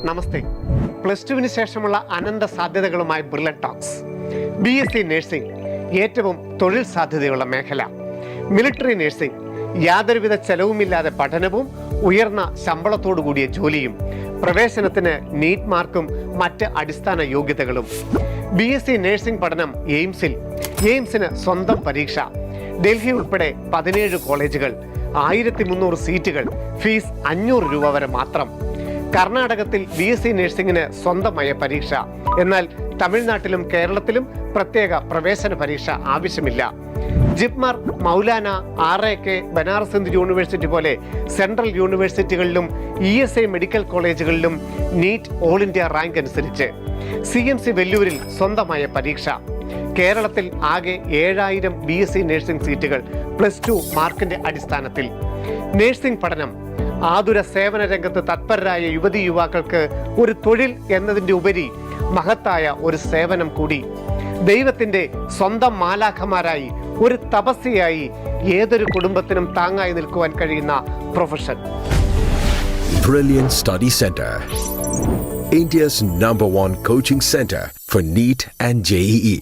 നമസ്തേ. +2 ശേഷമുള്ള അനന്ത സാധ്യതകളുമായി brilliant talks. BSc nursing ഏറ്റവും തൊഴിൽ സാധ്യതയുള്ള മേഖല. മിലിറ്ററി നഴ്സിംഗ് യാതൊരുവിധ ചെലവുമില്ലാതെ പഠനവും ഉയർന്ന ശമ്പളത്തോടു കൂടിയ ജോലിയും. പ്രവേശനത്തിന് നീറ്റ് മാർക്കും മറ്റ് അടിസ്ഥാന യോഗ്യതകളും. BSc നഴ്സിംഗ് പഠനം എയിംസിന് സ്വന്തം പരീക്ഷ. ഡൽഹി ഉൾപ്പെടെ 17 കോളേജുകൾ, 1300 സീറ്റുകൾ, ഫീസ് 500 രൂപ വരെ മാത്രം. കർണാടകത്തിൽ BSc നഴ്സിംഗിന് സ്വന്തമായ പരീക്ഷ. എന്നാൽ തമിഴ്നാട്ടിലും കേരളത്തിലും പ്രത്യേക പ്രവേശന പരീക്ഷ ആവശ്യമില്ല. ജിപ്മർ, മൗലാന, RAK, ബനാറസ് ഹിന്ദു യൂണിവേഴ്സിറ്റി പോലെ സെൻട്രൽ യൂണിവേഴ്സിറ്റികളിലും ESI മെഡിക്കൽ കോളേജുകളിലും നീറ്റ് ഓൾ ഇന്ത്യ റാങ്ക് അനുസരിച്ച്. CMC വെല്ലൂരിൽ സ്വന്തമായ പരീക്ഷ. കേരളത്തിൽ ആകെ 7000 BSc നഴ്സിംഗ് സീറ്റുകൾ +2 മാർക്കിന്റെ അടിസ്ഥാനത്തിൽ. നഴ്സിംഗ് പഠനം ആതുര സേവന രംഗത്ത് തത്പരരായ യുവതി യുവാക്കൾക്ക് ഒരു തൊഴിൽ എന്നതിൻ്റെ ഉപരി മഹത്തായ ഒരു സേവനം കൂടി. ദൈവത്തിൻ്റെ സ്വന്തം മാലാഖമാരായി, ഒരു തപസ്യയായി ഏതൊരു കുടുംബത്തിനും താങ്ങായി നിൽക്കുവാൻ കഴിയുന്ന profession. Brilliant Study Center, India's #1 coaching center for NEET and JEE.